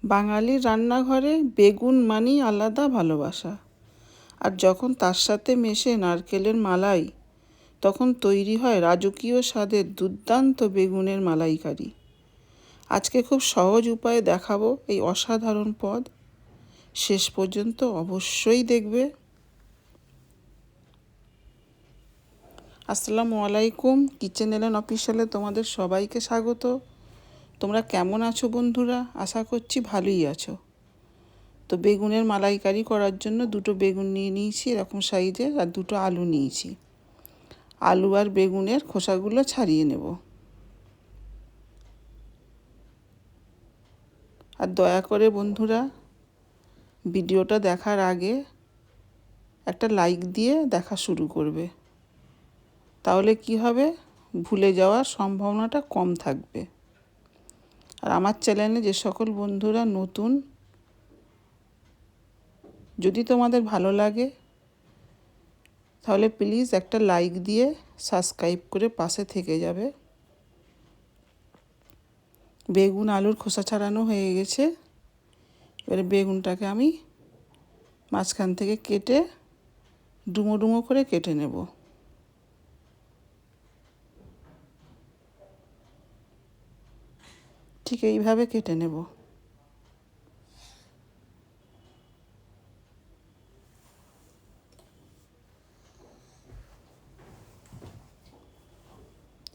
বাঙালির রান্নাঘরে বেগুন মানেই আলাদা ভালোবাসা। আর যখন তার সাথে মেশে নারকেলের মালাই, তখন তৈরি হয় রাজকীয় স্বাদের দুর্দান্ত বেগুনের মালাইকারি। আজকে খুব সহজ উপায়ে দেখাবো এই অসাধারণ পদ। শেষ পর্যন্ত অবশ্যই দেখবে। আসসালামু আলাইকুম, কিচেন এলেন অফিসিয়ালে তোমাদের সবাইকে স্বাগত। তোমরা কেমন আছো বন্ধুরা? আশা করছি ভালোই আছো। তো বেগুনের মালাইকারি করার জন্য দুটো বেগুন নিয়ে নিয়েছি এরকম সাইজের, আর দুটো আলু নিয়েছি। আলু আর বেগুনের খোসাগুলো ছাড়িয়ে নেব। আর দয়া করে বন্ধুরা, ভিডিওটা দেখার আগে একটা লাইক দিয়ে দেখা শুরু করবে। তাহলে কি হবে, ভুলে যাওয়ার সম্ভাবনাটা কম থাকবে। আর আমার চ্যানেলে যে সকল বন্ধুরা নতুন, যদি তোমাদের ভালো লাগে তাহলে প্লিজ একটা লাইক দিয়ে সাবস্ক্রাইব করে পাশে থেকে যাবে। বেগুন আলুর খোসা ছাড়ানো হয়ে গেছে। এবারে বেগুনটাকে আমি মাঝখান থেকে কেটে ডুমো ডুমো করে কেটে নেব। ঠিক এইভাবে কেটে নেব।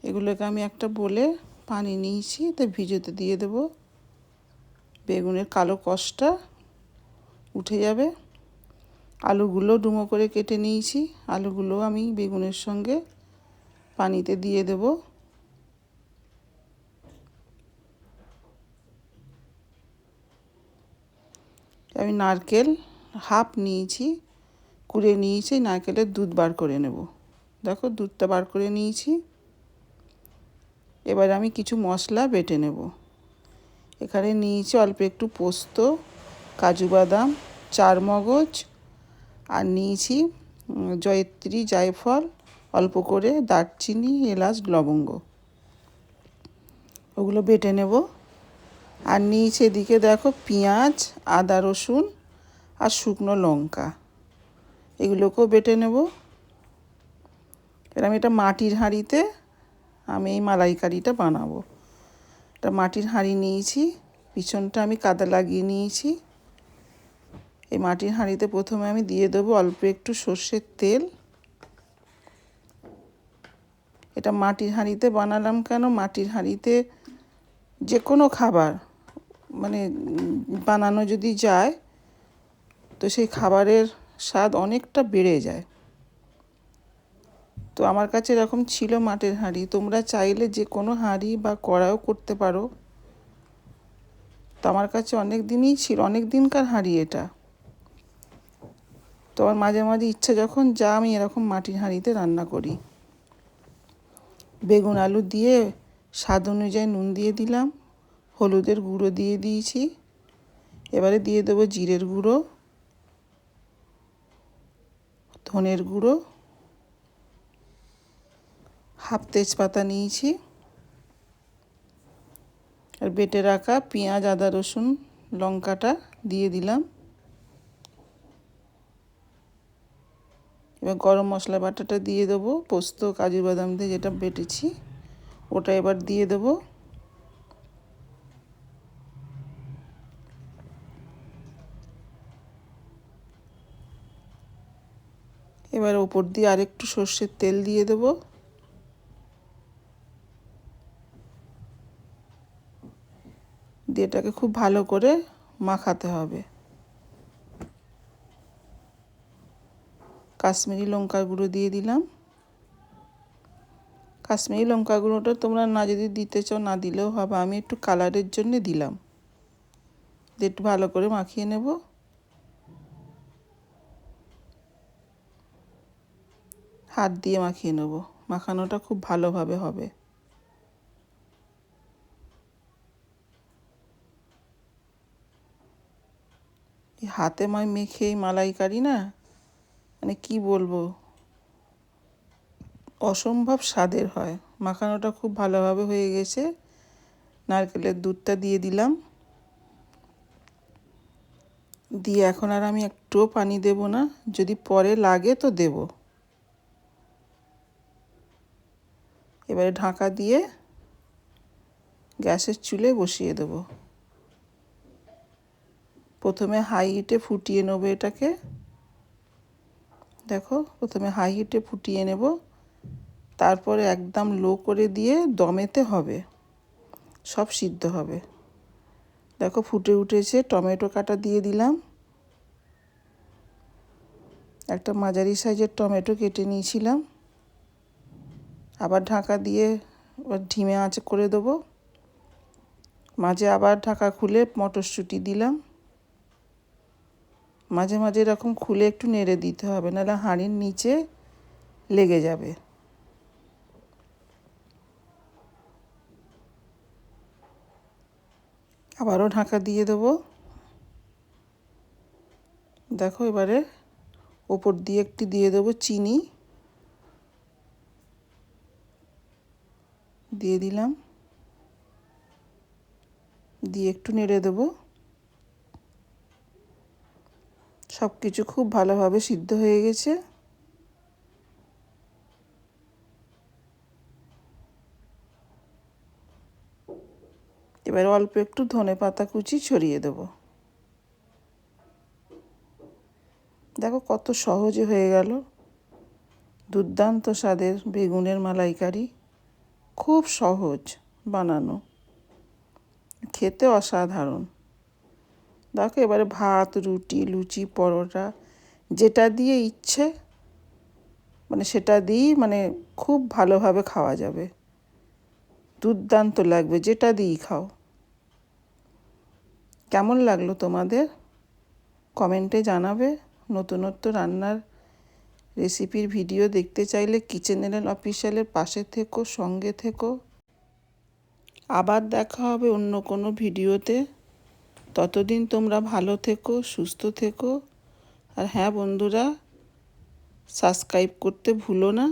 এগুলোকে আমি একটা বলে পানি নিয়েছি, তাই ভিজোতে দিয়ে দেব। বেগুনের কালো কষটা উঠে যাবে। আলুগুলো ডুমো করে কেটে নিয়েছি। আলুগুলো আমি বেগুনের সঙ্গে পানিতে দিয়ে দেব। আমি নারকেল হাফ নিয়েছি, কুড়ে নিয়েছি। নারকেলের দুধ বার করে নেব। দেখো, দুধটা বার করে নিয়েছি। এবার আমি কিছু মশলা বেটে নেব। এখানে নিয়েছি অল্প একটু পোস্ত, কাজু বাদাম, চারমগজ, আর নিয়েছি জয়িত্রী, জায়ফল, অল্প করে দারচিনি, এলাচ, লবঙ্গ। ওগুলো বেটে নেব। আর নিয়েছি এদিকে দেখো পেঁয়াজ, আদা, রসুন আর শুকনো লঙ্কা। এগুলোকেও বেটে নেব। এবার আমি এটা মাটির হাঁড়িতে আমি এই মালাইকারিটা বানাবো। এটা মাটির হাঁড়ি নিয়েছি, পিছনটা আমি কাদা লাগিয়ে নিয়েছি। এই মাটির হাঁড়িতে প্রথমে আমি দিয়ে দেবো অল্প একটু সর্ষের তেল। এটা মাটির হাঁড়িতে বানালাম কেন, মাটির হাঁড়িতে যে কোনো খাবার মানে বানানো যদি যায়, তো সেই খাবারের স্বাদ অনেকটা বেড়ে যায়। তো আমার কাছে এরকম ছিল মাটির হাঁড়ি। তোমরা চাইলে যে কোনো হাঁড়ি বা কড়াও করতে পারো। তো আমার কাছে অনেক দিনই ছিল, অনেক দিনকার হাঁড়ি এটা। তো আমার মাঝে মাঝে ইচ্ছা যখন যা, আমি এরকম মাটির হাঁড়িতে রান্না করি। বেগুন আলু দিয়ে স্বাদ অনুযায়ী নুন দিয়ে দিলাম, হলুদের গুঁড়ো দিয়ে দিয়েছি। এবারে দিয়ে দেবো জিরের গুঁড়ো, ধনের গুঁড়ো, হাফ তেজপাতা নিয়েছি, আর বেটে রাখা পেঁয়াজ, আদা, রসুন, লঙ্কাটা দিয়ে দিলাম। এবার গরম মশলা বাটাটা দিয়ে দেবো, পোস্ত, কাজু বাদাম দিয়ে যেটা বেটেছি ওটা এবার দিয়ে দেবো। এবার ওপর দিয়ে আরেকটু সর্ষের তেল দিয়ে দেবো। দিয়ে এটাকে খুব ভালো করে মাখাতে হবে। কাশ্মীরি লঙ্কার গুঁড়ো দিয়ে দিলাম। কাশ্মীরি লঙ্কা গুঁড়োটা তোমরা না যদি দিতে চাও না দিলেও হবে, আমি একটু কালারের জন্য দিলাম। দিয়ে একটু ভালো করে মাখিয়ে নেব। হাত দিয়ে মাখিয়ে নেব, মাখানোটা খুব ভালোভাবে হবে। এই হাতে মেখে এই মালাইকারি না, মানে কি বলবো, অসম্ভব স্বাদের হয়। মাখানোটা খুব ভালোভাবে হয়ে গেছে। নারকেলের দুধটা দিয়ে দিলাম। দিয়ে এখন আর আমি একটুও পানি দেব না, যদি পরে লাগে তো দেব। এবারে ঢাকা দিয়ে গ্যাসের চুলে বসিয়ে দেব। প্রথমে হাই হিটে ফুটিয়ে নেবো এটাকে। দেখো, প্রথমে হাই হিটে ফুটিয়ে নেব, তারপরে একদম লো করে দিয়ে দমেতে হবে, সব সিদ্ধ হবে। দেখো ফুটে উঠেছে, টমেটো কাটা দিয়ে দিলাম। একটা মাঝারি সাইজের টমেটো কেটে নিয়েছিলাম। আবার ঢাকা দিয়ে এবার ধিমে আঁচে করে দেবো। মাঝে আবার ঢাকা খুলে মটরশুঁটি দিলাম। মাঝে মাঝে এরকম খুলে একটু নেড়ে দিতে হবে, নাহলে হাঁড়ির নিচে লেগে যাবে। আবারও ঢাকা দিয়ে দেবো। দেখো এবারে ওপর দিয়ে একটু দিয়ে দেবো চিনি, দিয়ে দিলাম, দিয়ে একটু নেড়ে দেবো। সব কিছু খুব ভালোভাবে সিদ্ধ হয়ে গেছে। এবার অল্প একটু ধনেপাতা কুচি ছড়িয়ে দেবো। দেখো কত সহজে হয়ে গেল দুর্দান্ত স্বাদের বেগুনের মালাইকারি। খুব সহজ বানানো, খেতে অসাধারণ। দেখো এবারে ভাত, রুটি, লুচি, পরোটা যেটা দিয়ে ইচ্ছে মানে সেটা দিয়েই খুব ভালোভাবে খাওয়া যাবে। দুর্দান্ত লাগবে যেটা দিয়েই খাও। কেমন লাগলো তোমাদের কমেন্টে জানাবে। নতুনত্ব রান্নার রেসিপির ভিডিও দেখতে চাইলে কিচেন এলেন অফিসিয়ালের পাশে থেকো, সঙ্গে থেকো। আবার দেখা হবে অন্য কোনো ভিডিওতে। ততদিন তোমরা ভালো থেকো, সুস্থ থেকো। আর হ্যাঁ বন্ধুরা, সাবস্ক্রাইব করতে ভুলো না।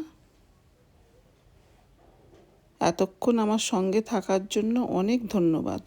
এতক্ষণ আমার সঙ্গে থাকার জন্য অনেক ধন্যবাদ।